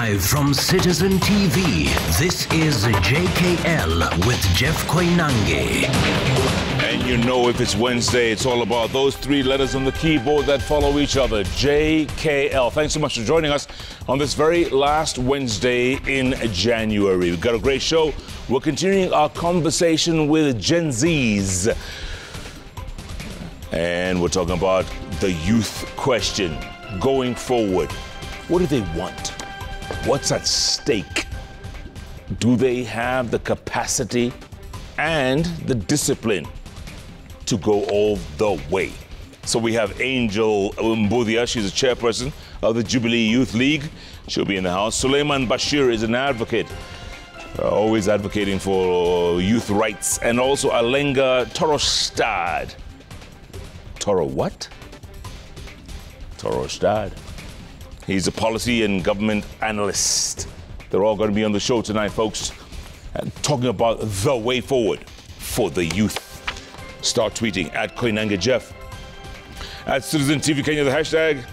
Live from Citizen TV, this is JKL with Jeff Koinange. And you know if it's Wednesday, it's all about those three letters on the keyboard that follow each other, JKL. Thanks so much for joining us on this very last Wednesday in January. We've got a great show. We're continuing our conversation with Gen Zs. And we're talking about the youth question going forward. What do they want? What's at stake? Do they have the capacity and the discipline to go all the way? So we have Angel Mbudhia. She's a chairperson of the Jubilee Youth League. She'll be in the house. Suleiman Bashir is an advocate, always advocating for youth rights. And also Alenga Torostad. Toro what? Torostad. He's a policy and government analyst. They're all going to be on the show tonight, folks, talking about the way forward for the youth. Start tweeting at Koinange Jeff. At Citizen TV Kenya, the hashtag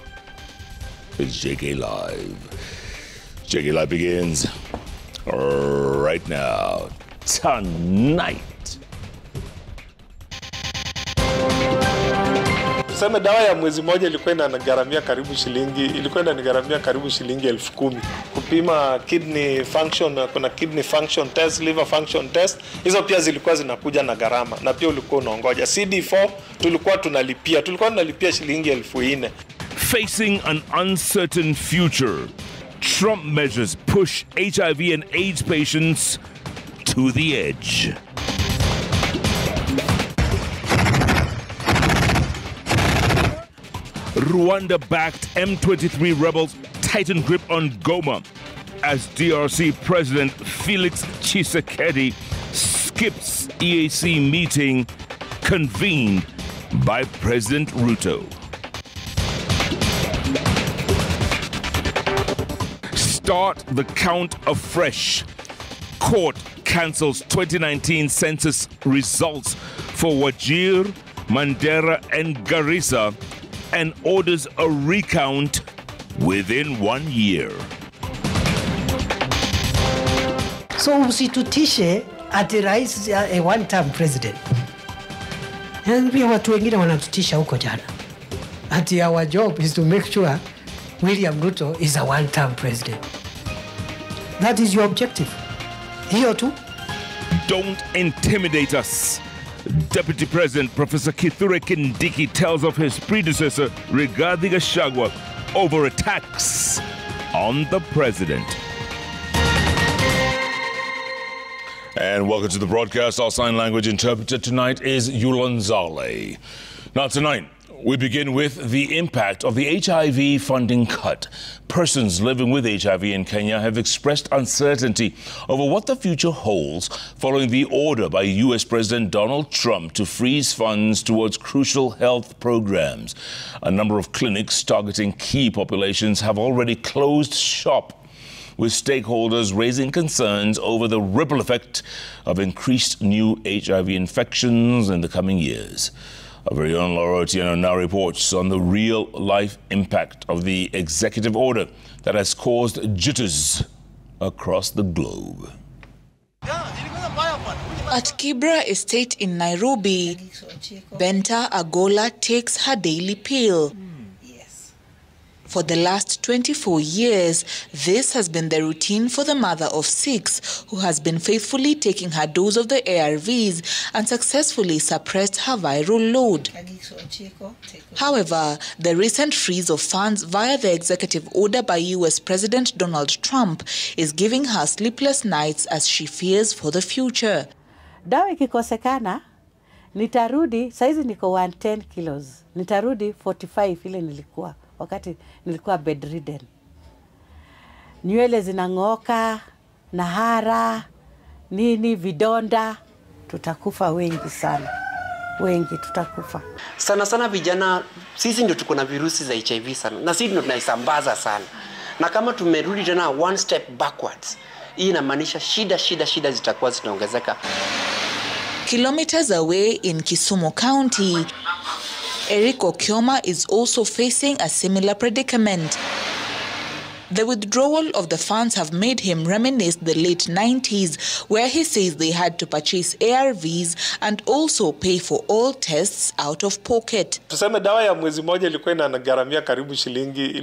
is JKLive. JKLive begins right now, tonight. Tuseme dawa ya mwezi moja ilikuwa inanigaramia karibu shilingi 10,000 kupima kidney function. Kuna kidney function test, liver function test, hizo pia zilikuwa zinakuja na gharama, na pia ulikuwa unaongoja. CD4 tulikuwa tunalipia shilingi 4,000. Facing an uncertain future, Trump measures push HIV and AIDS patients to the edge. Rwanda-backed M23 rebels tighten grip on Goma as DRC President Felix Tshisekedi skips EAC meeting convened by President Ruto. Start the count afresh. Court cancels 2019 census results for Wajir, Mandera, and Garissa and orders a recount within 1 year. So usitutishe ati rais a one-term president. And pia watu wengine wanatutisha huko jana. Ati our job is to make sure William Ruto is a one-term president. That is your objective. Hiyo tu. Don't intimidate us. Deputy President Professor Kithure Kindiki tells of his predecessor Rigathi Gachagua over attacks on the president. And welcome to the broadcast. Our sign language interpreter tonight is Yulanzale. Now tonight, we begin with the impact of the HIV funding cut. Persons living with HIV in Kenya have expressed uncertainty over what the future holds following the order by U.S. President Donald Trump to freeze funds towards crucial health programs. A number of clinics targeting key populations have already closed shop, with stakeholders raising concerns over the ripple effect of increased new HIV infections in the coming years. Our very own Laura Otieno now reports on the real-life impact of the executive order that has caused jitters across the globe. At Kibra Estate in Nairobi, Benta Agola takes her daily pill. For the last 24 years, this has been the routine for the mother of 6 who has been faithfully taking her dose of the ARVs and successfully suppressed her viral load. However, the recent freeze of funds via the executive order by U.S. President Donald Trump is giving her sleepless nights as she fears for the future. Dawa ikikosekana, nitarudi, saizi niko 110 kilos, nitarudi 45 ile nilikuwa. Wakati nilikuwa bedridden. Nywele zinang'oka, nahara, nini, vidonda. Tutakufa wengi sana. Wengi tutakufa. Sana vijana, sisi ndio tuko na virusi za HIV sana. Na sisi ndio tunaisambaza sana. Na kama tumerudi tena one step backwards, hii inamaanisha shida zitakuwa zinaongezeka. Kilometers away in Kisumu County, Eric Okioma is also facing a similar predicament. The withdrawal of the funds have made him reminisce the late 90s, where he says they had to purchase ARVs and also pay for all tests out of pocket. Tuseme dawa ya mwezi moja ilikuwa inanigaramia karibu shilingi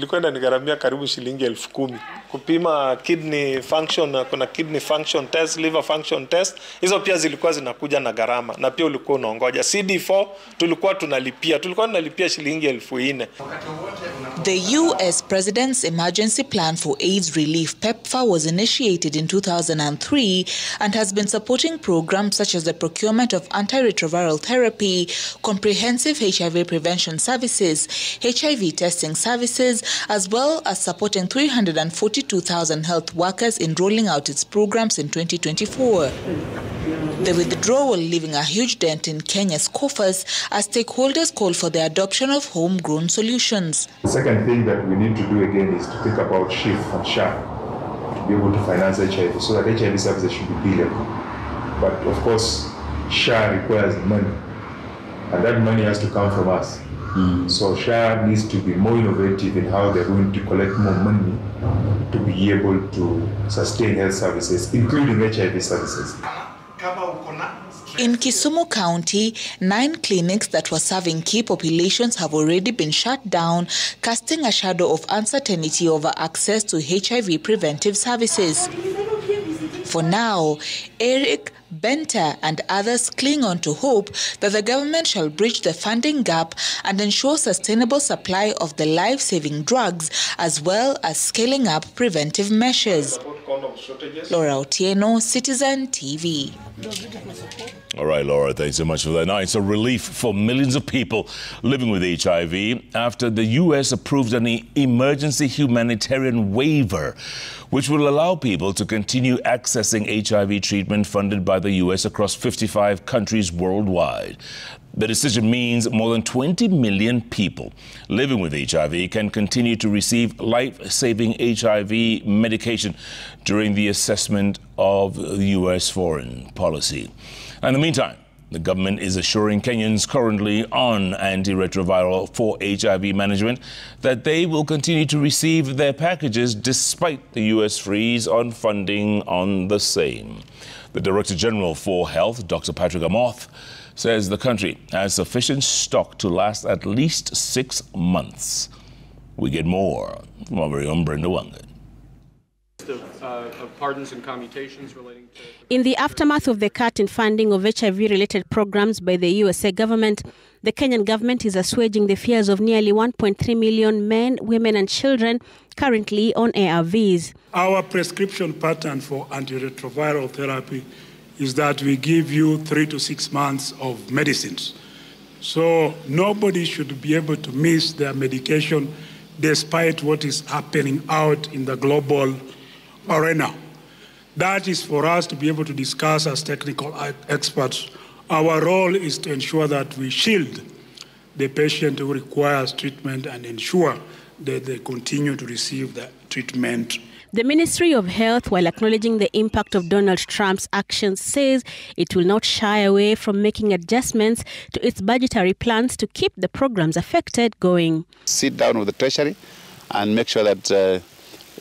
10,000 kupima kidney function, kuna kidney function test, liver function test, hizo pia zilikuwa zinakuja na gharama na pia ulikuwa unaongoja. CD4 tulikuwa tunalipia shilingi 4,000. The US President's Emergency Plan for AIDS Relief PEPFAR was initiated in 2003 and has been supporting programs such as the procurement of antiretroviral therapy, comprehensive HIV prevention services, HIV testing services, as well as supporting 342,000 health workers in rolling out its programs in 2024. The withdrawal leaving a huge dent in Kenya's coffers as stakeholders call for the adoption of homegrown solutions. The second thing that we need to do again is to think about SHIF and SHA to be able to finance HIV so that HIV services should be billable. But of course, SHA requires money, and that money has to come from us. So SHA needs to be more innovative in how they're going to collect more money to be able to sustain health services, including HIV services. In Kisumu County, 9 clinics that were serving key populations have already been shut down, casting a shadow of uncertainty over access to HIV preventive services. For now, Eric, Benta and others cling on to hope that the government shall bridge the funding gap and ensure sustainable supply of the life-saving drugs as well as scaling up preventive measures. Laura Otieno, Citizen TV. All right, Laura, thanks so much for that. Now, it's a relief for millions of people living with HIV after the U.S. approved an emergency humanitarian waiver, which will allow people to continue accessing HIV treatment funded by the U.S. across 55 countries worldwide. The decision means more than 20 million people living with HIV can continue to receive life-saving HIV medication during the assessment of the U.S. foreign policy. In the meantime, the government is assuring Kenyans currently on antiretroviral for HIV management that they will continue to receive their packages despite the U.S. freeze on funding on the same. The Director General for Health, Dr. Patrick Amoth, says the country has sufficient stock to last at least 6 months. We get more from our very own Brenda Wanga. Of pardons and commutations relating to... In the aftermath of the cut in funding of HIV-related programs by the USA government, the Kenyan government is assuaging the fears of nearly 1.3 million men, women and children currently on ARVs. Our prescription pattern for antiretroviral therapy is that we give you 3 to 6 months of medicines. So nobody should be able to miss their medication despite what is happening out in the global arena. That is for us to be able to discuss as technical experts. Our role is to ensure that we shield the patient who requires treatment and ensure that they continue to receive the treatment. The Ministry of Health, while acknowledging the impact of Donald Trump's actions, says it will not shy away from making adjustments to its budgetary plans to keep the programs affected going. Sit down with the Treasury and make sure that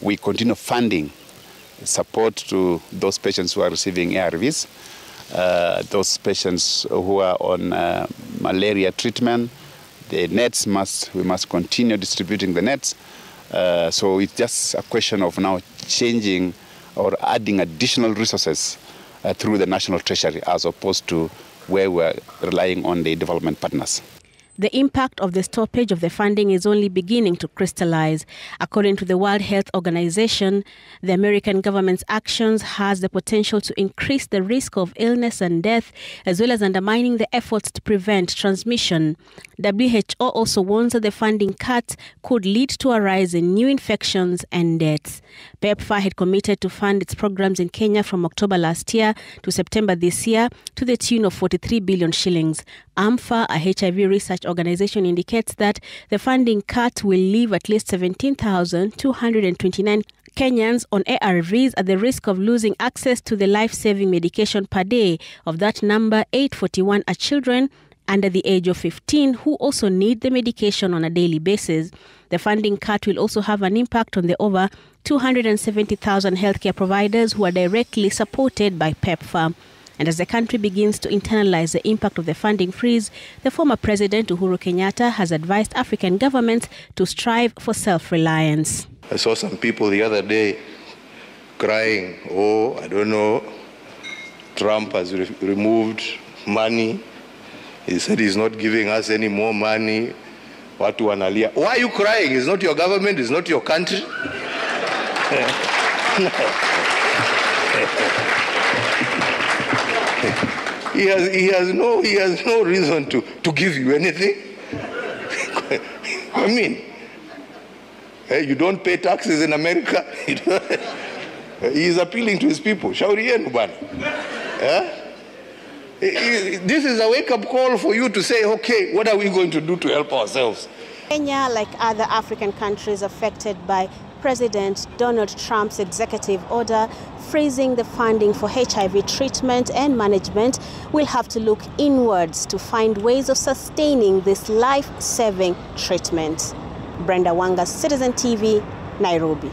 we continue funding support to those patients who are receiving ARVs, those patients who are on malaria treatment. The nets we must continue distributing the nets. So it's just a question of now changing or adding additional resources through the National Treasury as opposed to where we're relying on the development partners. The impact of the stoppage of the funding is only beginning to crystallize. According to the World Health Organization, the American government's actions has the potential to increase the risk of illness and death, as well as undermining the efforts to prevent transmission. WHO also warns that the funding cut could lead to a rise in new infections and deaths. PEPFAR had committed to fund its programs in Kenya from October last year to September this year to the tune of 43 billion shillings. AMFA, a HIV research organization, indicates that the funding cut will leave at least 17,229 Kenyans on ARVs at the risk of losing access to the life-saving medication per day. Of that number, 841 are children under the age of 15 who also need the medication on a daily basis. The funding cut will also have an impact on the over 270,000 healthcare providers who are directly supported by PEPFAR. And as the country begins to internalize the impact of the funding freeze, the former President Uhuru Kenyatta has advised African governments to strive for self-reliance. I saw some people the other day crying, oh, I don't know, Trump has removed money. He said he's not giving us any more money. Watu wanalia. Why are you crying? It's not your government, it's not your country. He has no reason to give you anything. I mean, you don't pay taxes in America. He is appealing to his people. Shauri yenu bana. This is a wake-up call for you to say, okay, what are we going to do to help ourselves? Kenya, like other African countries affected by President Donald Trump's executive order freezing the funding for HIV treatment and management, will have to look inwards to find ways of sustaining this life-saving treatment. Brenda Wanga, Citizen TV, Nairobi.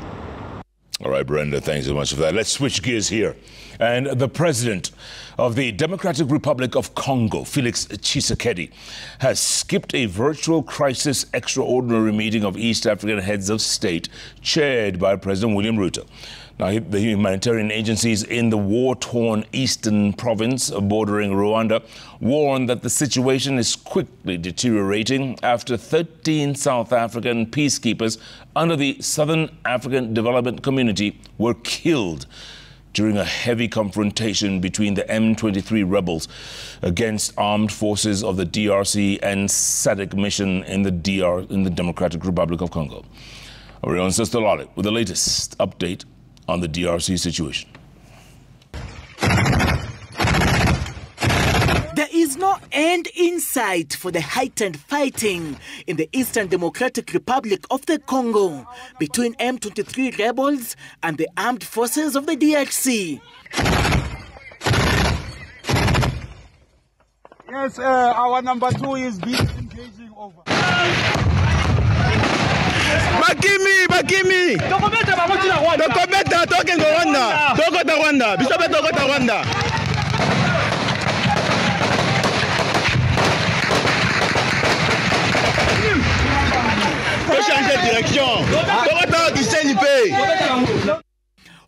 All right, Brenda, thanks so much for that. Let's switch gears here. And the president of the Democratic Republic of Congo, Felix Tshisekedi, has skipped a virtual crisis extraordinary meeting of East African heads of state chaired by President William Ruto. Now, the humanitarian agencies in the war-torn eastern province bordering Rwanda warn that the situation is quickly deteriorating after 13 South African peacekeepers under the Southern African Development Community were killed during a heavy confrontation between the M23 rebels against armed forces of the DRC and SADC mission in the Democratic Republic of Congo. Our own sister Solai with the latest update on the DRC situation. There is no end in sight for the heightened fighting in the Eastern Democratic Republic of the Congo between M23 rebels and the armed forces of the DRC. Yes, our number 2 is engaging over. Bakimi! Dokometa, talking Rwanda. Tokota Rwanda. Bishop Tokota Rwanda.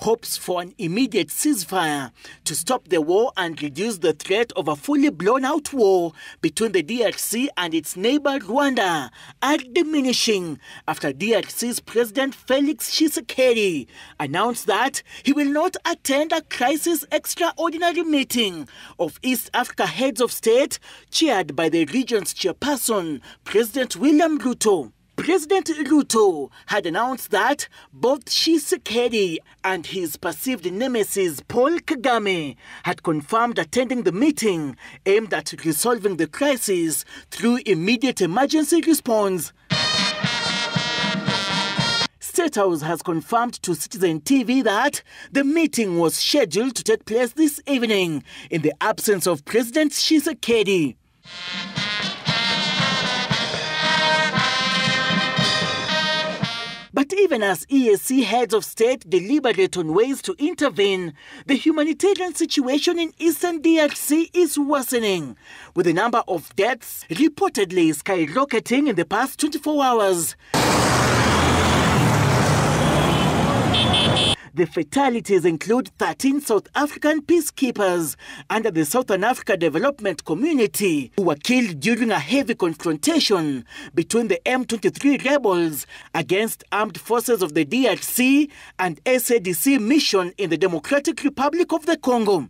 Hopes for an immediate ceasefire to stop the war and reduce the threat of a fully blown-out war between the DRC and its neighbor Rwanda are diminishing after DRC's President Felix Tshisekedi announced that he will not attend a crisis extraordinary meeting of East Africa heads of state chaired by the region's chairperson, President William Ruto. President Ruto had announced that both Tshisekedi and his perceived nemesis Paul Kagame had confirmed attending the meeting aimed at resolving the crisis through immediate emergency response. State House has confirmed to Citizen TV that the meeting was scheduled to take place this evening in the absence of President Tshisekedi. But even as EAC heads of state deliberate on ways to intervene, the humanitarian situation in eastern DRC is worsening, with the number of deaths reportedly skyrocketing in the past 24 hours. The fatalities include 13 South African peacekeepers under the Southern Africa Development Community who were killed during a heavy confrontation between the M23 rebels against armed forces of the DRC and SADC mission in the Democratic Republic of the Congo.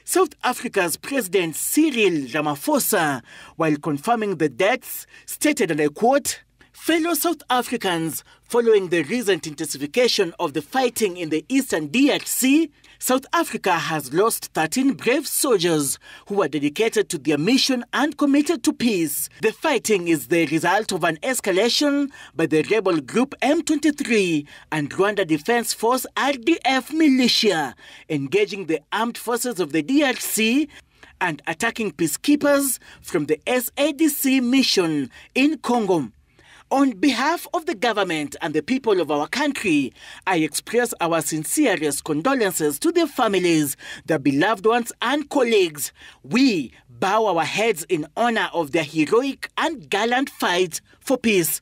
South Africa's President Cyril Ramaphosa, while confirming the deaths, stated, and I quote, Fellow South Africans, following the recent intensification of the fighting in the eastern DRC, South Africa has lost 13 brave soldiers who were dedicated to their mission and committed to peace. The fighting is the result of an escalation by the rebel group M23 and Rwanda Defense Force RDF militia, engaging the armed forces of the DRC and attacking peacekeepers from the SADC mission in Congo. On behalf of the government and the people of our country, I express our sincerest condolences to their families, their beloved ones and colleagues. We bow our heads in honor of their heroic and gallant fight for peace.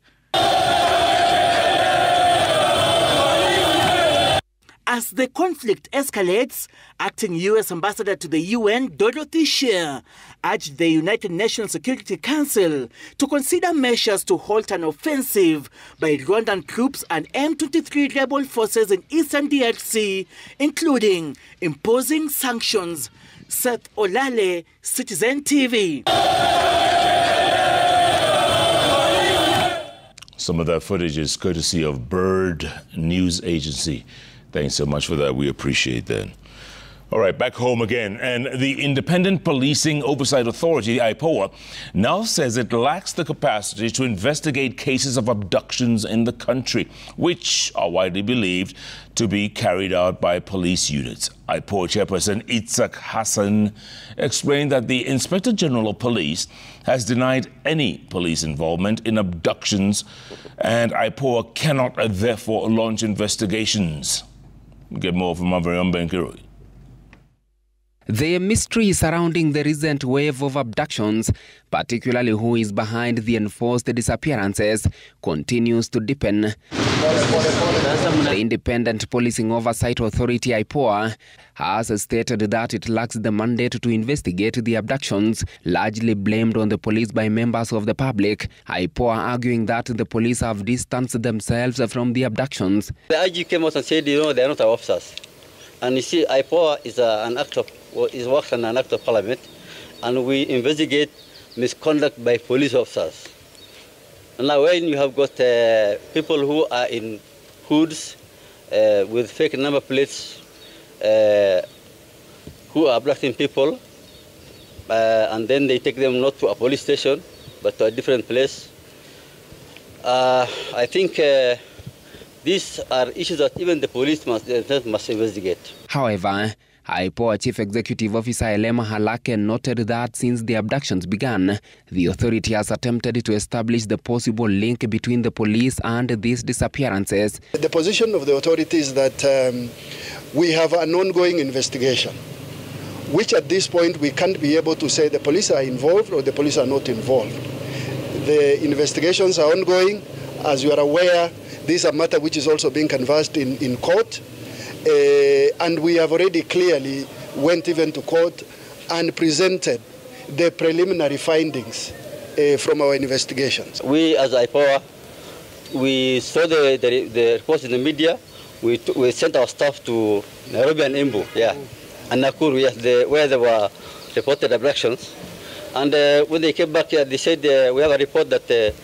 As the conflict escalates, acting U.S. Ambassador to the UN, Dorothy Sher, urged the United Nations Security Council to consider measures to halt an offensive by Rwandan troops and M23 rebel forces in eastern DRC, including imposing sanctions. Seth Olale, Citizen TV. Some of that footage is courtesy of Bird News Agency. Thanks so much for that. We appreciate that. All right, back home again. And the Independent Policing Oversight Authority, IPOA, now says it lacks the capacity to investigate cases of abductions in the country, which are widely believed to be carried out by police units. IPOA Chairperson Itzak Hassan explained that the Inspector General of Police has denied any police involvement in abductions, and IPOA cannot therefore launch investigations. Get more from our very own Ben Kirui. The mystery surrounding the recent wave of abductions, particularly who is behind the enforced disappearances, continues to deepen. The Independent Policing Oversight Authority, IPOA, has stated that it lacks the mandate to investigate the abductions, largely blamed on the police by members of the public. IPOA arguing that the police have distanced themselves from the abductions. The IG came out and said, they are not our officers. And you see, IPOA is works on an act of parliament, and we investigate misconduct by police officers. And now when you have got people who are in hoods with fake number plates, who are abducting people, and then they take them not to a police station, but to a different place. I think these are issues that even the police must investigate. However, IPOA Chief Executive Officer Elema Halake noted that since the abductions began, the authority has attempted to establish the possible link between the police and these disappearances. The position of the authority is that we have an ongoing investigation, which at this point we can't be able to say the police are involved or the police are not involved. The investigations are ongoing. As you are aware, this is a matter which is also being canvassed in court. And we have already clearly went even to court and presented the preliminary findings from our investigations. We as IPOA, we saw the reports in the media. We sent our staff to Nairobi and Embu, and Nakuru, where there were reported abductions. And when they came back here, they said we have a report that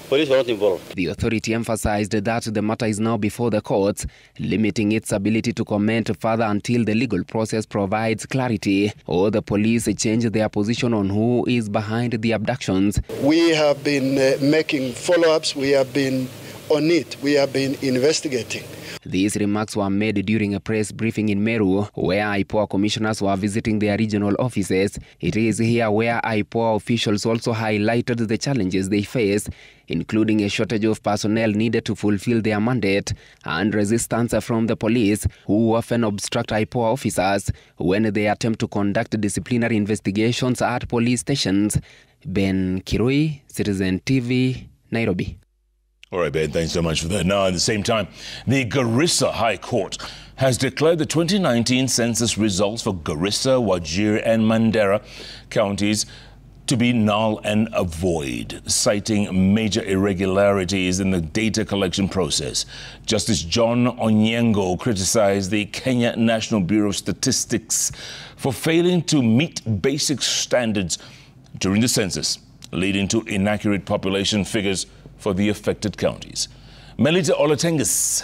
police were not involved. The authority emphasized that the matter is now before the courts, limiting its ability to comment further until the legal process provides clarity or the police change their position on who is behind the abductions. We have been making follow-ups. We have been on it. We have been investigating. These remarks were made during a press briefing in Meru, where IPOA commissioners were visiting their regional offices. It is here where IPOA officials also highlighted the challenges they face, including a shortage of personnel needed to fulfill their mandate and resistance from the police, who often obstruct IPOA officers when they attempt to conduct disciplinary investigations at police stations. Ben Kirui, Citizen TV, Nairobi. All right, Ben, thanks so much for that. Now, at the same time, the Garissa High Court has declared the 2019 census results for Garissa, Wajir and Mandera counties to be null and void, citing major irregularities in the data collection process. Justice John Onyengo criticized the Kenya National Bureau of Statistics for failing to meet basic standards during the census, leading to inaccurate population figures for the affected counties. Melita Olatengus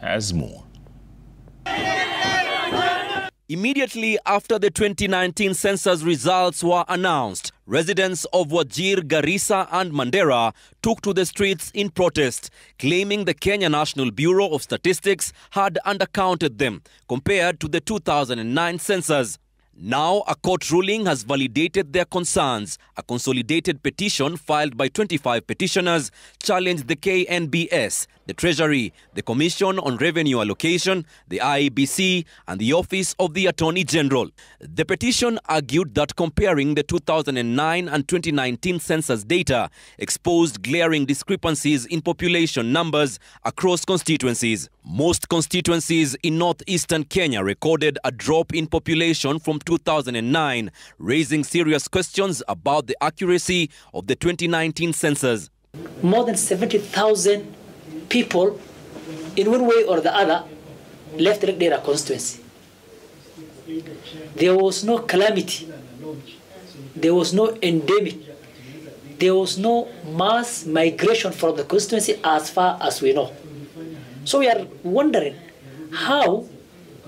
has more. Immediately after the 2019 census results were announced, residents of Wajir, Garissa and Mandera took to the streets in protest, claiming the Kenya National Bureau of Statistics had undercounted them compared to the 2009 census. Now, a court ruling has validated their concerns. A consolidated petition filed by 25 petitioners challenged the KNBS, the Treasury, the Commission on Revenue Allocation, the IEBC, and the Office of the Attorney General. The petition argued that comparing the 2009 and 2019 census data exposed glaring discrepancies in population numbers across constituencies. Most constituencies in northeastern Kenya recorded a drop in population from 2009, raising serious questions about the accuracy of the 2019 census. More than 70,000 people, in one way or the other, left their constituency. There was no calamity. There was no endemic. There was no mass migration from the constituency as far as we know. So we are wondering how,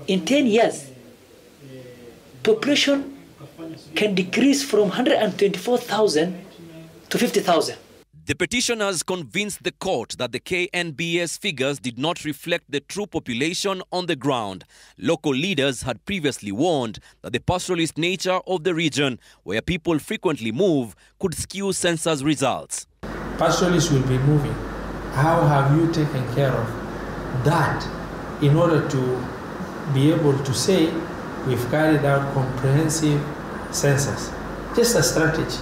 in 10 years, population can decrease from 124,000 to 50,000. The petitioners convinced the court that the KNBS figures did not reflect the true population on the ground. Local leaders had previously warned that the pastoralist nature of the region, where people frequently move, could skew census results. Pastoralists will be moving. How have you taken care of that in order to be able to say we've carried out comprehensive census? Just a strategy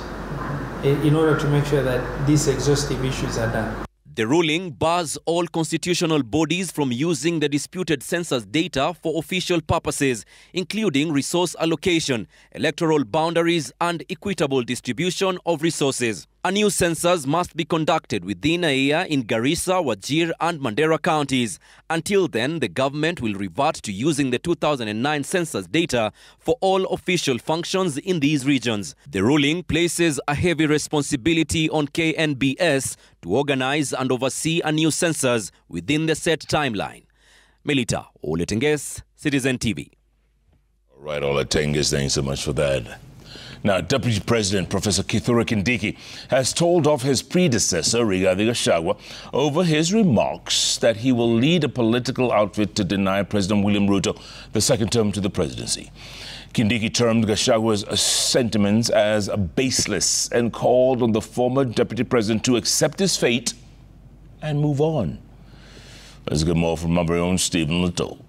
in order to make sure that these exhaustive issues are done. The ruling bars all constitutional bodies from using the disputed census data for official purposes, including resource allocation, electoral boundaries, and equitable distribution of resources. A new census must be conducted within a year in Garissa, Wajir, and Mandera counties. Until then, the government will revert to using the 2009 census data for all official functions in these regions. The ruling places a heavy responsibility on KNBS to organize and oversee a new census within the set timeline. Melita Olatengus, Citizen TV. All right, Olatengus, thanks so much for that. Now, Deputy President Professor Kivutha Kindiki has told off his predecessor, Rigathi Gachagua, over his remarks that he will lead a political outfit to deny President William Ruto the second term to the presidency. Kindiki termed Gachagua's sentiments as baseless and called on the former deputy president to accept his fate and move on. Let's get more from our very own Stephen Leto.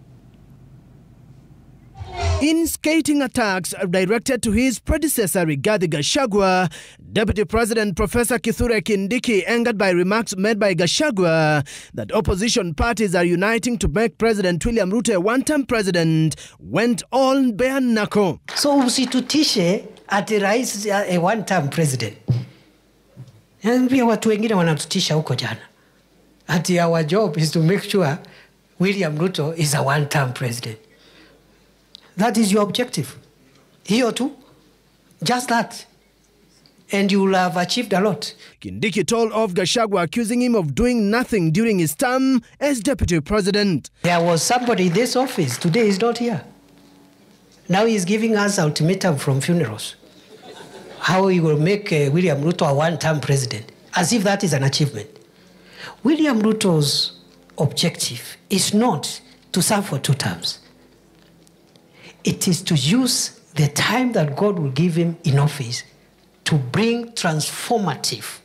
In scathing attacks directed to his predecessor Rigathi Gachagua, Deputy President Professor Kivutha Kindiki angered by remarks made by Gachagua that opposition parties are uniting to make President William Ruto a one-term president, went all bare knuckle. So usitutishe ati rais a one-term president. And pia watu wengine wanatutisha huko jana. Ati our job is to make sure William Ruto is a one-term president. That is your objective. Here too, just that. And you will have achieved a lot. Kindiki told off Gachagua, accusing him of doing nothing during his term as deputy president. There was somebody in this office. Today he's not here. Now he's giving us ultimatum from funerals. How he will make William Ruto a one-term president. As if that is an achievement. William Ruto's objective is not to serve for 2 terms. It is to use the time that God will give him in office to bring transformative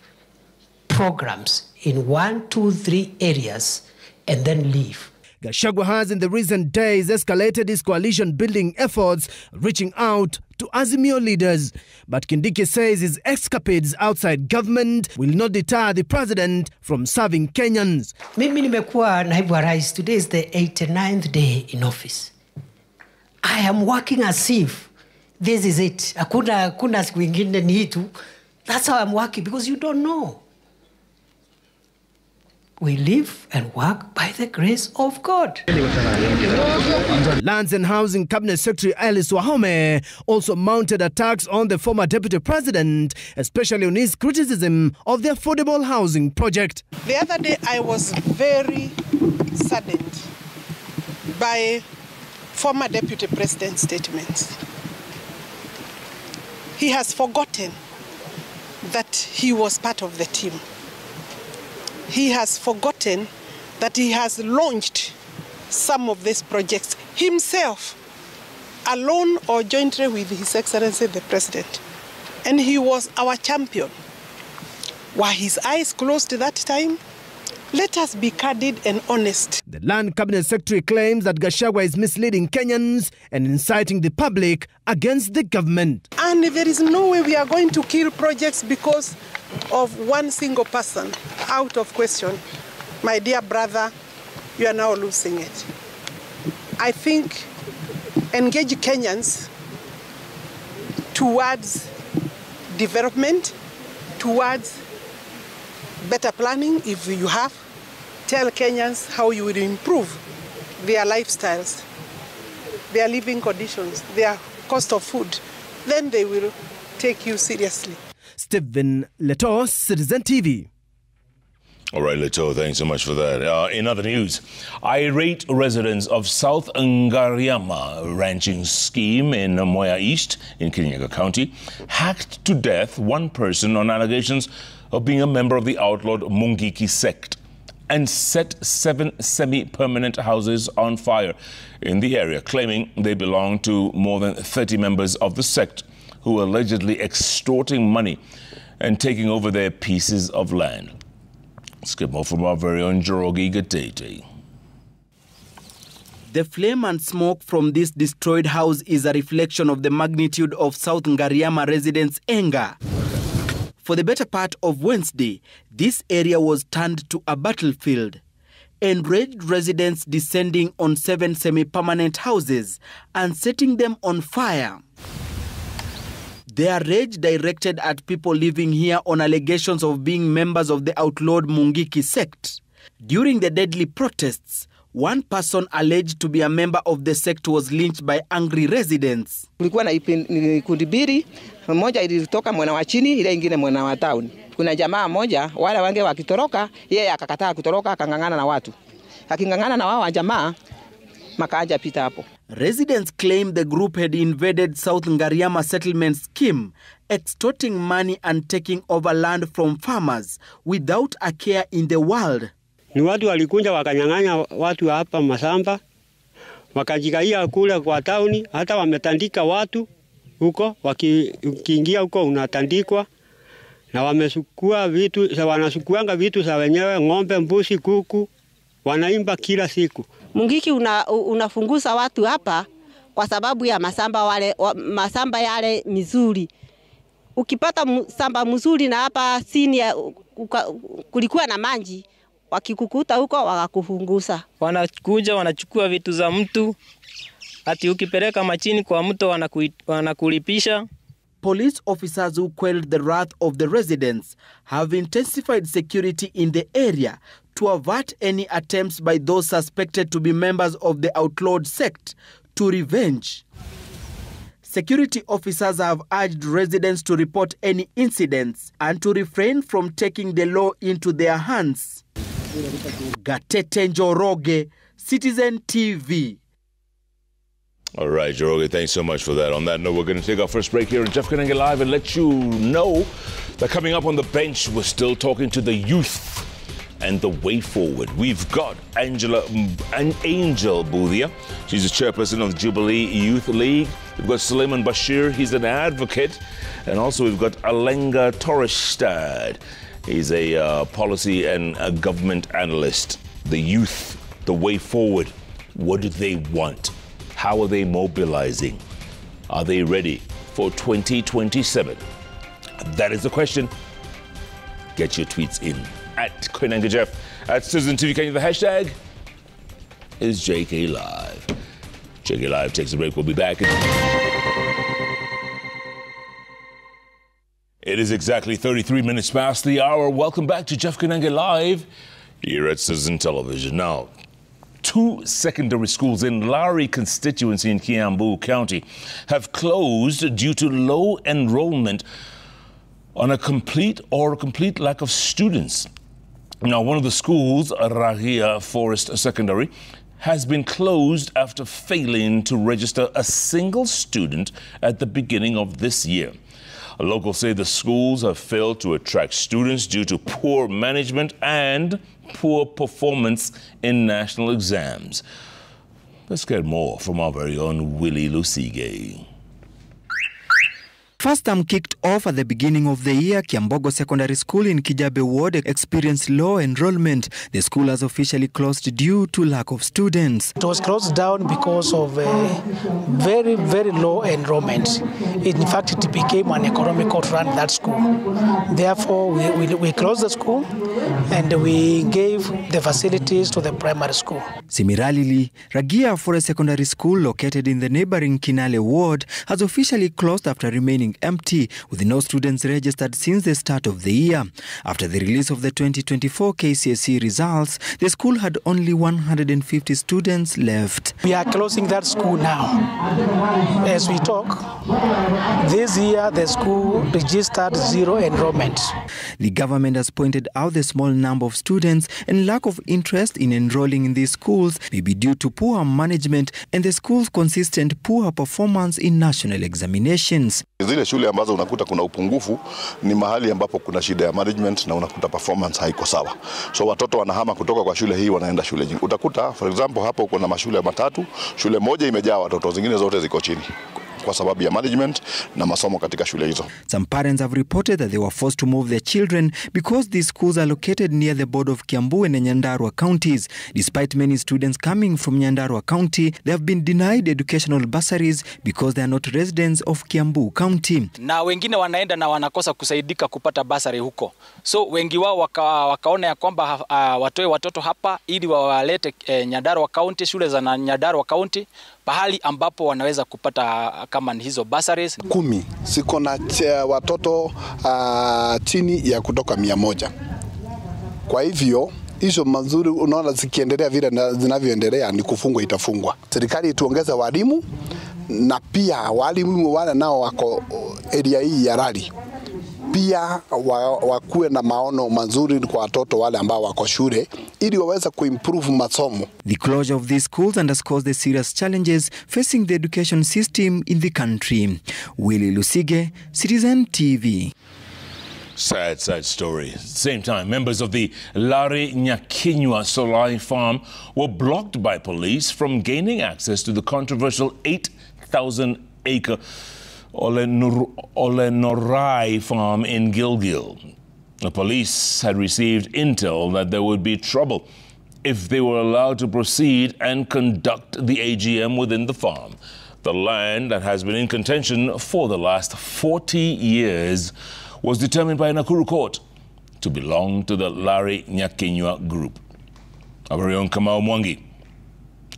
programs in 1, 2, 3 areas and then leave. Gachagua has in the recent days escalated his coalition building efforts, reaching out to Azimio leaders. But Kindiki says his escapades outside government will not deter the president from serving Kenyans. Mimi nimekuwa naibu wa rais. Today is the 89th day in office. I am working as if this is it. Hakuna siku ingine ni hii tu. That's how I'm working, because you don't know. We live and work by the grace of God. Lands and Housing Cabinet Secretary Alice Wahome also mounted attacks on the former Deputy President, especially on his criticism of the affordable housing project. The other day I was very saddened by former Deputy President's statements. He has forgotten that he was part of the team. He has forgotten that he has launched some of these projects himself, alone or jointly with His Excellency the President. And he was our champion. Were his eyes closed at that time? Let us be candid and honest. The Land Cabinet Secretary claims that Gachagua is misleading Kenyans and inciting the public against the government. And there is no way we are going to kill projects because of one single person. Out of question. My dear brother, you are now losing it. I think engage Kenyans towards development, towards better planning if you have. Tell Kenyans how you will improve their lifestyles, their living conditions, their cost of food. Then they will take you seriously. Stephen Leto, Citizen TV. All right, Leto, thanks so much for that. In other news, irate residents of South Ngariama ranching scheme in Moya East in Kirinyaga County hacked to death one person on allegations of being a member of the outlawed Mungiki sect and set 7 semi-permanent houses on fire in the area, claiming they belong to more than 30 members of the sect who were allegedly extorting money and taking over their pieces of land. Let's get more from our very own Jorogi Gatete. The flame and smoke from this destroyed house is a reflection of the magnitude of South Ngariama residents' anger. For the better part of Wednesday, this area was turned to a battlefield. Enraged residents descending on 7 semi-permanent houses and setting them on fire. Their rage directed at people living here on allegations of being members of the outlawed Mungiki sect. During the deadly protests, one person alleged to be a member of the sect was lynched by angry residents. Kulikuwa na kundi mbili, mmoja ilitoka mwana wa chini, ile ingine mwana wa town. Kuna jamaa moja, wale wange wakitoroka, yeye akakataa kutoroka, akangangana na watu. Akingangana na wao jamaa, makaja pita hapo. Residents claim the group had invaded South Ngariama settlement scheme, extorting money and taking over land from farmers without a care in the world. Ni watu walikuja wakanyang'anya watu hapa masamba, wakajikaia kule kwa tauni, hata wametandika watu huko, wakiingia huko unatandikwa, na wamesukua vitu, wanasukuanga vitu za wenyewe, ng'ombe, mbuzi, kuku, wanaimba kila siku. Mungiki unafunguza watu hapa kwa sababu ya masamba yale mizuri. Ukipata samba mzuri na hapa sini kulikuwa na manji, wakikukuta huko wakakufunguza. Wanakuja wanachukua vitu za mtu, ati ukipeleka machini kwa mtu wanakulipisha. Police officers who quelled the wrath of the residents have intensified security in the area to avert any attempts by those suspected to be members of the outlawed sect to revenge. Security officers have urged residents to report any incidents and to refrain from taking the law into their hands. Gatete Njoroge, Citizen TV. All right, Joroge, thanks so much for that. On that note, we're going to take our first break here on JKLive and let you know that coming up on the bench, we're still talking to the youth and the way forward. We've got Angel Boothia. She's the chairperson of the Jubilee Youth League. We've got Suleiman Bashir. He's an advocate. And also we've got Alenga Torrestad. He's a policy and a government analyst. The youth, the way forward. What do they want? How are they mobilizing? Are they ready for 2027? That is the question. Get your tweets in at Koinange Jeff, at Citizen TV Kenya. The hashtag is JKLive. JKLive takes a break. We'll be back. It is exactly 33 minutes past the hour. Welcome back to Jeff Koinange Live. here at Citizen Television. Now, 2 secondary schools in Lareno constituency in Kiambu County have closed due to low enrollment on a complete lack of students. Now, one of the schools, Rahia Forest Secondary, has been closed after failing to register a single student at the beginning of this year. Locals say the schools have failed to attract students due to poor management and poor performance in national exams. Let's get more from our very own Willie Lusige. First term kicked off at the beginning of the year. Kiambogo Secondary School in Kijabe Ward experienced low enrollment. The school has officially closed due to lack of students. It was closed down because of very, very low enrollment. In fact, it became an economical to run that school. Therefore, we closed the school and we gave the facilities to the primary school. Similarly, Rahia Forest Secondary School, located in the neighboring Kinale Ward, has officially closed after remaining empty, with no students registered since the start of the year. After the release of the 2024 KCSE results, the school had only 150 students left. We are closing that school now. As we talk, this year the school registered 0 enrollment. The government has pointed out the small number of students and lack of interest in enrolling in these schools may be due to poor management and the school's consistent poor performance in national examinations. Zile shule ambazo unakuta kuna upungufu ni mahali ambapo kuna shida ya management na unakuta performance haiko sawa. So watoto wanahama kutoka kwa shule hii wanaenda shule nyingine. Utakuta for example hapo kuna mashule matatu, shule moja imejaa watoto, zingine zote ziko chini kwa sababu ya management na masomo katika shule hizo. Some parents have reported that they were forced to move their children because these schools are located near the border of Kiambu and Nyandarua counties. Despite many students coming from Nyandarua County, they have been denied educational bursaries because they are not residents of Kiambu County. Na wengine wanaenda na wanakosa kusaidika kupata bursary huko. So wengi wao wakaona ya kwamba watoe watoto hapa ili wawalete Nyandarua County, shule za Nyandarua County, pahali ambapo wanaweza kupata kama hizo bursaries. 10 siko na watoto chini ya kutoka 100. Kwa hivyo hizo mazuri unaona zikiendelea vile zinavyoendelea ni kufungwa itafungwa. Serikali tuongeze walimu na pia walimu wale nao wako area hii ya Rali. Pia wakuwe na maono mazuri kwa watoto wale ambao wako shule ili waweze kuimprove masomo. The closure of these schools underscores the serious challenges facing the education system in the country. Willie Lusige, Citizen TV. Sad story. Same time, members of the Lareno Solai farm were blocked by police from gaining access to the controversial 8,000-acre Olenorai farm in Gilgil. The police had received intel that there would be trouble if they were allowed to proceed and conduct the AGM within the farm. The land that has been in contention for the last 40 years was determined by a Nakuru court to belong to the Lareno group. Our very own Kamau Mwangi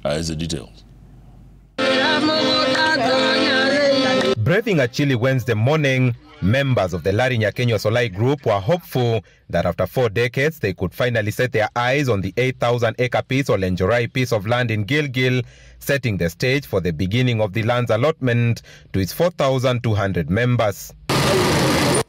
has the details. Breathing a chilly Wednesday morning, members of the Lareno Solai group were hopeful that after 4 decades they could finally set their eyes on the 8,000-acre piece or Lenjorai piece of land in Gilgil, setting the stage for the beginning of the land's allotment to its 4,200 members.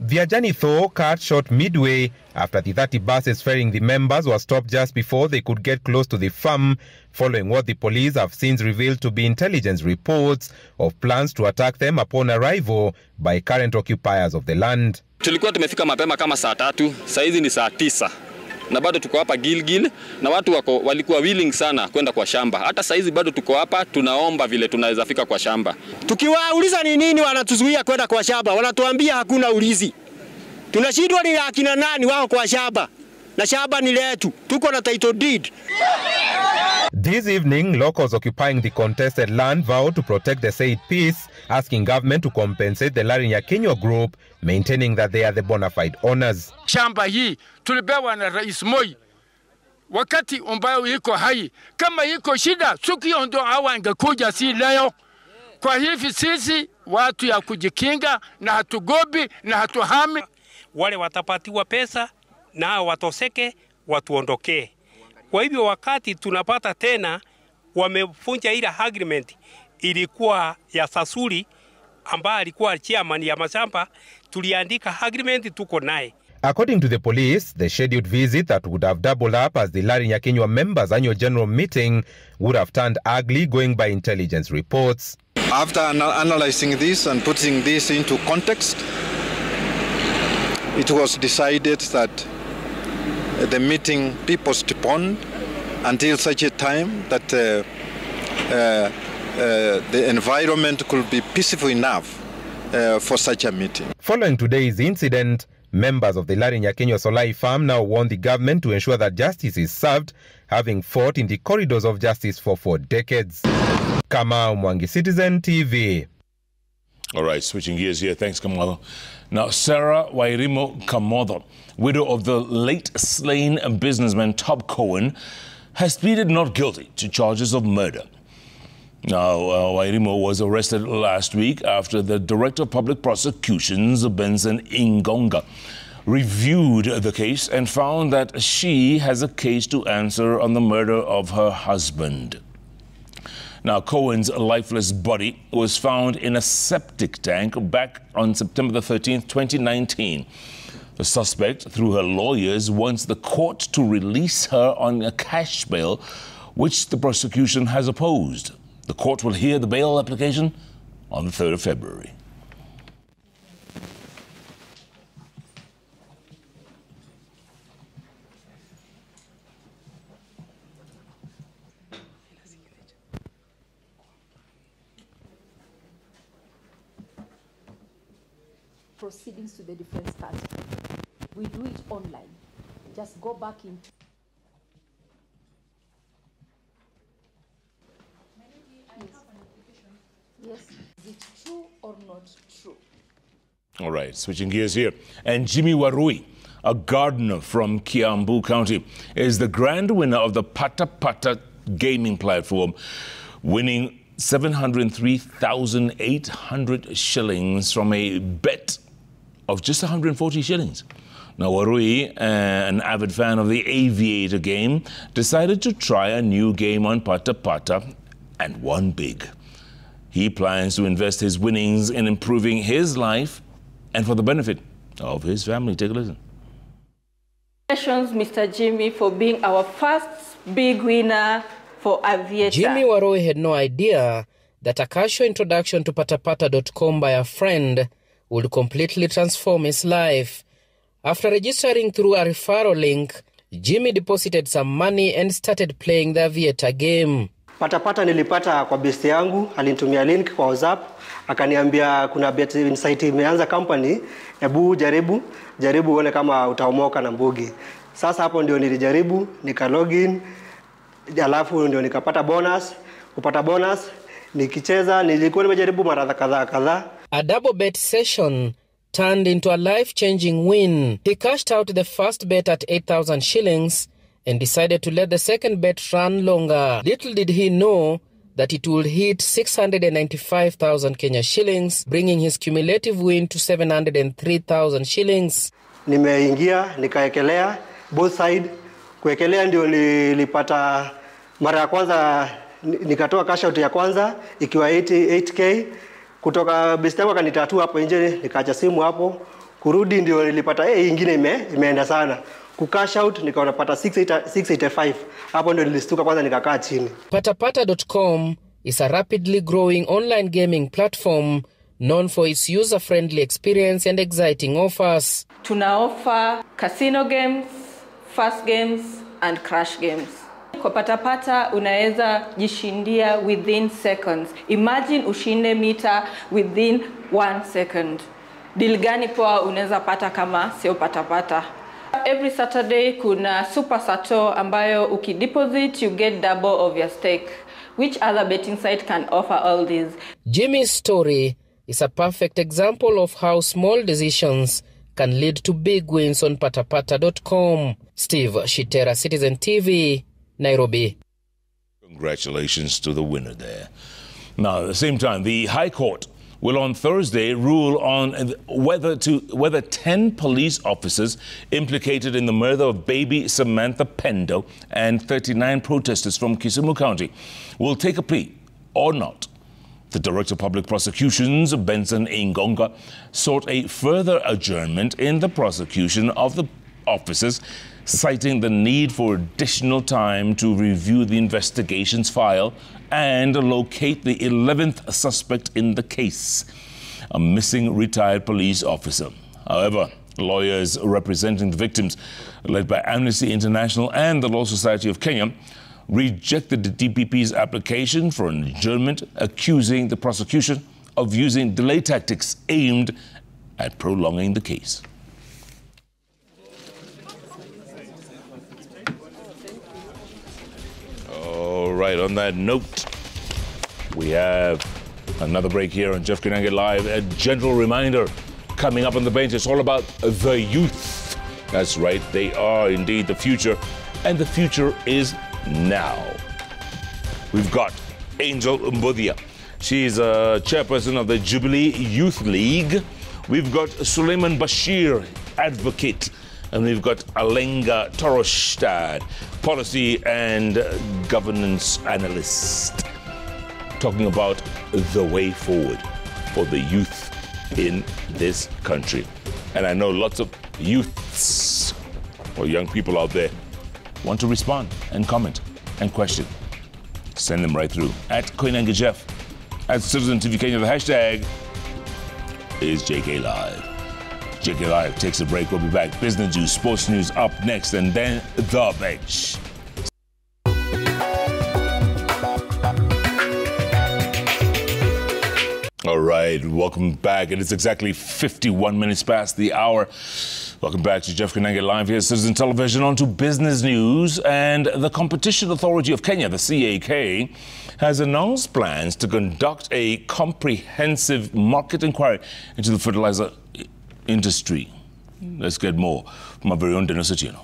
Their journey, though, cut short midway after the 30 buses ferrying the members were stopped just before they could get close to the farm, following what the police have since revealed to be intelligence reports of plans to attack them upon arrival by current occupiers of the land. Tulikuwa tumefika mapema kama saa 3, saa hizi ni saa 9. Na bado tuko hapa Gilgil na watu walikuwa willing sana kwenda kwa shamba. Hata saa hizi bado tuko hapa tunaomba vile tunaweza fika kwa shamba. Tukiwauliza ni nini wanatuzuia kwenda kwa shamba, wanatuambia hakuna ulizi. Tunashindwa ni akina nani wao kwa shamba. Na shamba ni letu. Tuko na title deed. This evening, locals occupying the contested land vowed to protect the said piece, asking government to compensate the Lareno group, maintaining that they are the bona fide owners. Shamba hii tulipewa na Rais Moi wakati ambayo iko hai. Kama iko shida, siku hiyo ndio hawangekuja, si leo. Kwa hivi sisi watu ya kujikinga na hatugobi na hatuhami. Wale watapatiwa pesa na watoseke watuondokee. Kwa hivyo wakati tunapata tena wamefunja ile agreement ilikuwa ya Sasuri ambaye alikuwa chairman ya mashamba, tuliandika agreement tuko naye. According to the police, the scheduled visit that would have doubled up as the Lareno Kenya members' annual general meeting would have turned ugly, going by intelligence reports. After analyzing this and putting this into context, it was decided that the meeting be postponed until such a time that the environment could be peaceful enough for such a meeting. Following today's incident, members of the Lareno Kenya Solai farm now want the government to ensure that justice is served, having fought in the corridors of justice for 4 decades. Kamau Mwangi, Citizen TV. All right, switching gears here. Thanks, Kamala. Now, Sarah Wairimo Kamotho, widow of the late slain businessman Tob Cohen, has pleaded not guilty to charges of murder. Now, Wairimo was arrested last week after the Director of Public Prosecutions, Benson Ingonga, reviewed the case and found that she has a case to answer on the murder of her husband. Now, Cohen's lifeless body was found in a septic tank back on September the 13th, 2019. The suspect, through her lawyers, wants the court to release her on a cash bail, which the prosecution has opposed. The court will hear the bail application on the 3rd of February. Proceedings to the defense party. We do it online. Just go back into. Yes. Is it true or not true? All right, switching gears here. And Jimmy Warui, a gardener from Kiambu County, is the grand winner of the Pata Pata gaming platform, winning 703,800 shillings from a bet of just 140 shillings. Now, Warui, an avid fan of the Aviator game, decided to try a new game on Pata Pata and won big. He plans to invest his winnings in improving his life and for the benefit of his family. Take a listen. Congratulations, Mr. Jimmy, for being our first big winner for Aviator. Jimmy Warui had no idea that a casual introduction to patapata.com by a friend would completely transform his life. After registering through a referral link, Jimmy deposited some money and started playing the Aviator game. Patapata nilipata kwa besti yangu, alinitumia link kwa WhatsApp, akaniambia kuna bet insight imeanza company, hebu jaribu uone kama utaomoka na mbugi. Sasa hapo ndio nilijaribu, nika login, alafu ndio nikapata bonus, kupata bonus, nikicheza nilikuwa nimejaribu mara kadhaa. A double bet session turned into a life-changing win. He cashed out the first bet at 8,000 shillings and decided to let the second bet run longer. Little did he know that it would hit 695,000 Kenya shillings, bringing his cumulative win to 703,000 shillings. Nimeingia, nikaekelea, both side. Kuekelea ndio nilipata mara ya kwanza, nikatoa cash out ya kwanza, ikiwa 8K. Kutoka best yangu akanitatua hapo nje, nikaacha simu hapo. Kurudi ndio nilipata ingine imeenda sana. Kucash out nikapata 685. Hapo ndio nilistuka kwanza nikakaa chini. Patapata.com is a rapidly growing online gaming platform known for its user-friendly experience and exciting offers. Tuna offer casino games, fast games and crash games. Kwa Patapata unaweza jishindia within seconds. Imagine ushinde mita within 1 second. Deal gani poa unaweza pata kama sio Patapata? Every Saturday kuna Super Sato ambayo ukideposit you get double of your stake. Which other betting site can offer all these? Jimmy's story is a perfect example of how small decisions can lead to big wins on patapata.com. Steve Shitera, Citizen TV, Nairobi. Congratulations to the winner there. Now, at the same time, the High Court will on Thursday rule on whether 10 police officers implicated in the murder of baby Samantha Pendo and 39 protesters from Kisumu County will take a plea or not. The Director of Public Prosecutions, Benson Ingonga, sought a further adjournment in the prosecution of the officers, citing the need for additional time to review the investigation's file and locate the 11th suspect in the case, a missing retired police officer. However, lawyers representing the victims, led by Amnesty International and the Law Society of Kenya, rejected the DPP's application for an adjournment, accusing the prosecution of using delay tactics aimed at prolonging the case. All right, on that note, we have another break here on Jeff Koinange Live. A gentle reminder coming up on the bench. It's all about the youth. That's right, they are indeed the future, and the future is now. We've got Angel Mbudia. She's a chairperson of the Jubilee Youth League. We've got Suleiman Bashir, advocate. And we've got Alenga Torostad, policy and governance analyst, talking about the way forward for the youth in this country. And I know lots of youths or young people out there want to respond and comment and question. Send them right through at Koinange Jeff, at Citizen TV Kenya. The hashtag is JKLive. JKLive takes a break. We'll be back. Business news, sports news up next, and then the bench. All right, welcome back. It is exactly 51 minutes past the hour. Welcome back to Jeff Koinange Live here, Citizen Television. On to business news. And the Competition Authority of Kenya, the CAK, has announced plans to conduct a comprehensive market inquiry into the fertilizer industry. Let's get more from our very own Dennis Otieno.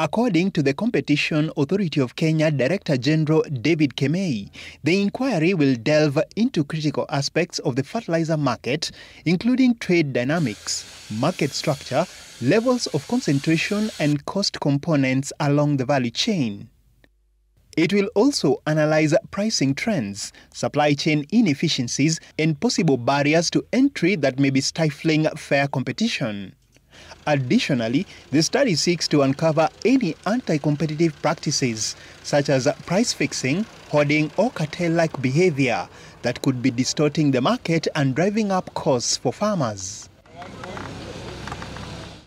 According to the Competition Authority of Kenya Director General David Kemei, the inquiry will delve into critical aspects of the fertilizer market, including trade dynamics, market structure, levels of concentration, and cost components along the value chain. It will also analyze pricing trends, supply chain inefficiencies, and possible barriers to entry that may be stifling fair competition. Additionally, the study seeks to uncover any anti-competitive practices, such as price fixing, hoarding, or cartel-like behavior that could be distorting the market and driving up costs for farmers.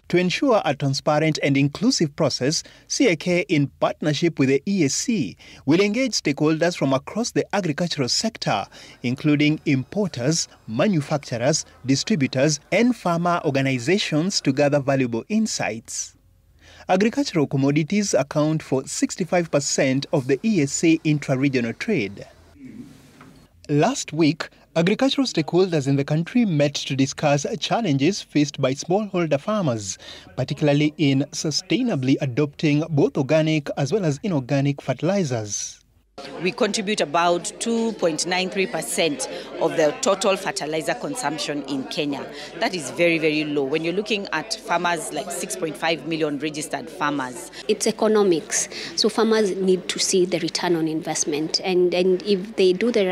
To ensure a transparent and inclusive process, CAK, in partnership with the EAC, will engage stakeholders from across the agricultural sector, including importers, manufacturers, distributors, and farmer organizations to gather valuable insights. Agricultural commodities account for 65% of the EAC intra-regional trade. Last week, agricultural stakeholders in the country met to discuss challenges faced by smallholder farmers, particularly in sustainably adopting both organic as well as inorganic fertilizers. We contribute about 2.93% of the total fertilizer consumption in Kenya. That is very, very low. When you're looking at farmers, like 6.5 million registered farmers. It's economics. So farmers need to see the return on investment. And if they do the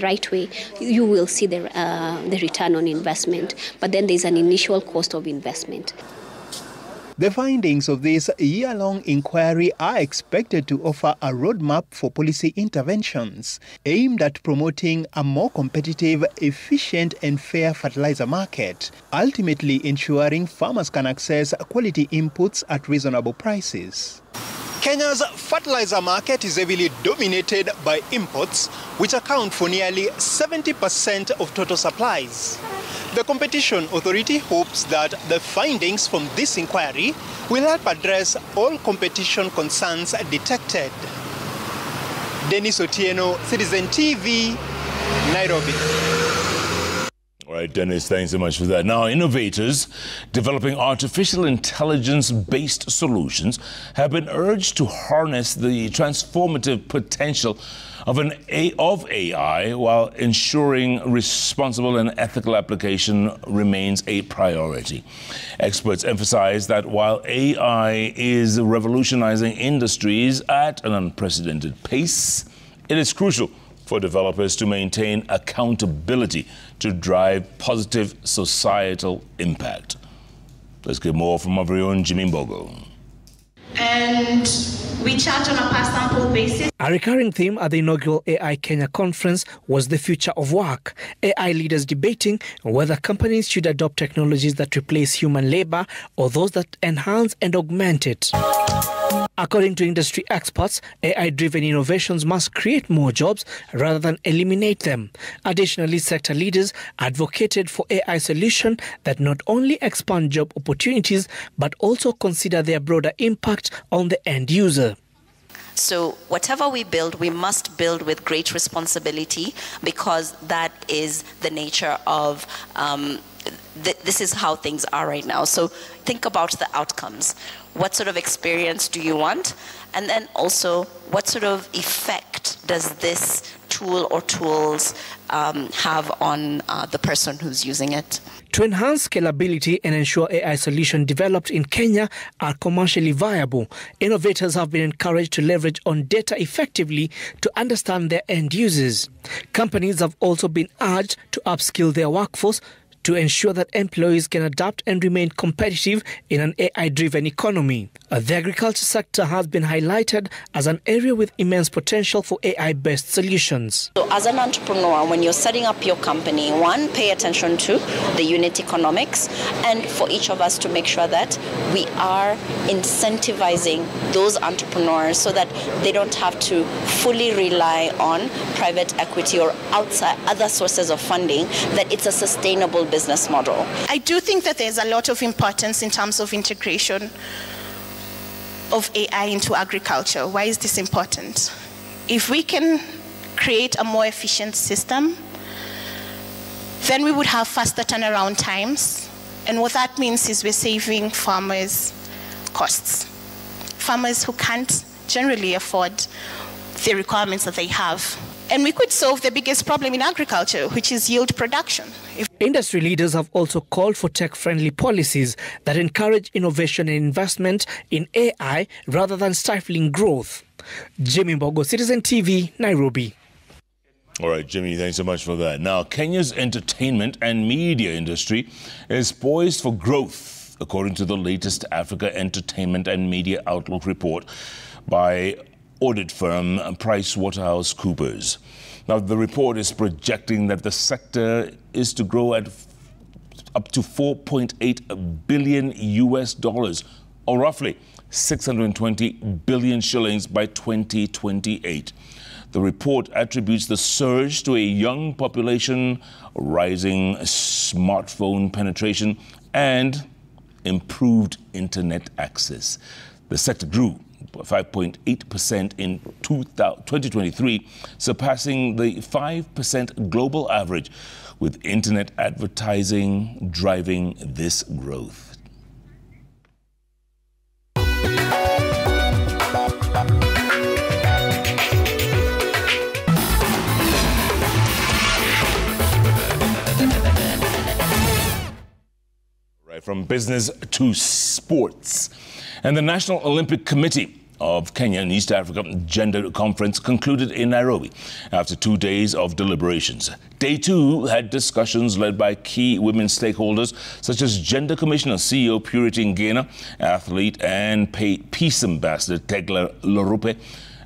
right way, you will see the return on investment. But then there's an initial cost of investment. The findings of this year-long inquiry are expected to offer a roadmap for policy interventions aimed at promoting a more competitive, efficient and fair fertilizer market, ultimately ensuring farmers can access quality inputs at reasonable prices. Kenya's fertilizer market is heavily dominated by imports, which account for nearly 70% of total supplies. The Competition Authority hopes that the findings from this inquiry will help address all competition concerns detected. Dennis Otieno, Citizen TV, Nairobi. All right, Dennis, thanks so much for that. Now, innovators developing artificial intelligence-based solutions have been urged to harness the transformative potential of AI while ensuring responsible and ethical application remains a priority. Experts emphasize that while AI is revolutionizing industries at an unprecedented pace, it is crucial for developers to maintain accountability to drive positive societal impact. Let's get more from our very own Jimmy Mbogo. And we charge on a per sample basis. A recurring theme at the inaugural AI Kenya conference was the future of work. AI leaders debating whether companies should adopt technologies that replace human labor or those that enhance and augment it. According to industry experts, AI-driven innovations must create more jobs rather than eliminate them. Additionally, sector leaders advocated for AI solutions that not only expand job opportunities but also consider their broader impact on the end user. So whatever we build, we must build with great responsibility, because that is the nature of this is how things are right now. So think about the outcomes. What sort of experience do you want? And then also, what sort of effect does this tool or tools have on the person who's using it? To enhance scalability and ensure AI solutions developed in Kenya are commercially viable, innovators have been encouraged to leverage on data effectively to understand their end users. Companies have also been urged to upskill their workforce to ensure that employees can adapt and remain competitive in an AI-driven economy. The agriculture sector has been highlighted as an area with immense potential for AI-based solutions. So as an entrepreneur, when you're setting up your company, one, pay attention to the unit economics, and for each of us to make sure that we are incentivizing those entrepreneurs so that they don't have to fully rely on private equity or outside other sources of funding, that it's a sustainable business model. I do think that there's a lot of importance in terms of integration of AI into agriculture. Why is this important? If we can create a more efficient system, then we would have faster turnaround times. And what that means is we're saving farmers costs. Farmers who can't generally afford the requirements that they have. And we could solve the biggest problem in agriculture, which is yield production. Industry leaders have also called for tech-friendly policies that encourage innovation and investment in AI rather than stifling growth. Jimmy Mbogo, Citizen TV, Nairobi. All right, Jimmy, thanks so much for that. Now, Kenya's entertainment and media industry is poised for growth, according to the latest Africa Entertainment and Media Outlook report by audit firm PricewaterhouseCoopers. Now, the report is projecting that the sector is to grow at up to $4.8 billion US, or roughly 620 billion shillings by 2028. The report attributes the surge to a young population, rising smartphone penetration, and improved internet access. The sector grew 5.8% in 2023, surpassing the 5% global average, with internet advertising driving this growth. Right, from business to sports. And the National Olympic Committee of Kenya and East Africa Gender Conference concluded in Nairobi after 2 days of deliberations. Day 2 had discussions led by key women stakeholders such as Gender Commissioner CEO Purity Ngena, athlete and peace ambassador Tegla Lorupe,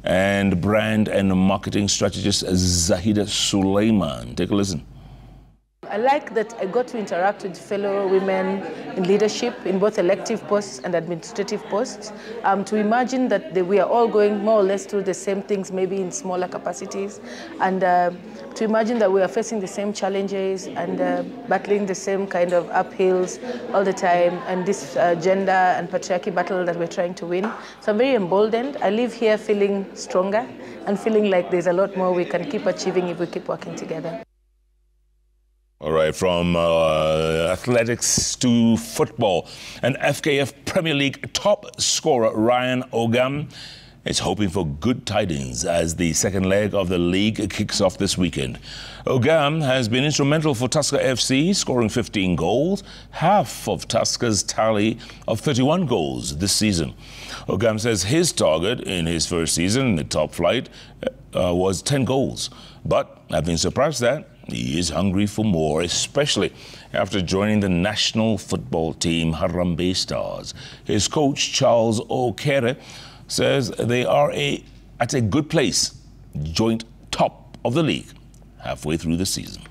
and brand and marketing strategist Zahida Suleiman. Take a listen. I like that I got to interact with fellow women in leadership in both elective posts and administrative posts, to imagine that we are all going more or less through the same things, maybe in smaller capacities, and to imagine that we are facing the same challenges and battling the same kind of uphills all the time, and this gender and patriarchy battle that we're trying to win. So I'm very emboldened. I leave here feeling stronger and feeling like there's a lot more we can keep achieving if we keep working together. All right, from athletics to football. An FKF Premier League top scorer, Ryan Ogam, is hoping for good tidings as the second leg of the league kicks off this weekend. Ogam has been instrumental for Tusker FC, scoring 15 goals, half of Tusker's tally of 31 goals this season. Ogam says his target in his first season in the top flight was 10 goals. But having surpassed that, he is hungry for more, especially after joining the national football team Harambee Stars. His coach, Charles Okere, says they are at a good place, joint top of the league, halfway through the season.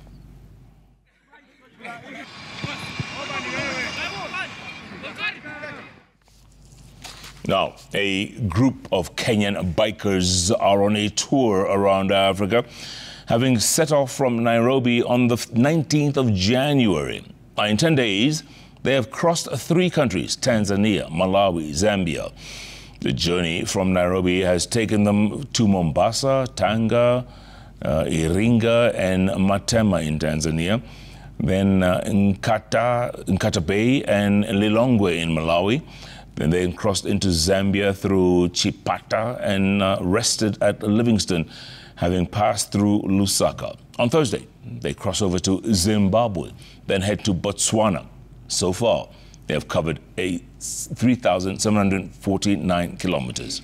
Now, a group of Kenyan bikers are on a tour around Africa, having set off from Nairobi on the 19th of January. In 10 days, they have crossed 3 countries, Tanzania, Malawi, Zambia. The journey from Nairobi has taken them to Mombasa, Tanga, Iringa and Matema in Tanzania, then Nkata Bay and Lilongwe in Malawi. Then they crossed into Zambia through Chipata and rested at Livingstone, having passed through Lusaka. On Thursday, they cross over to Zimbabwe, then head to Botswana. So far, they have covered 3,749 kilometers.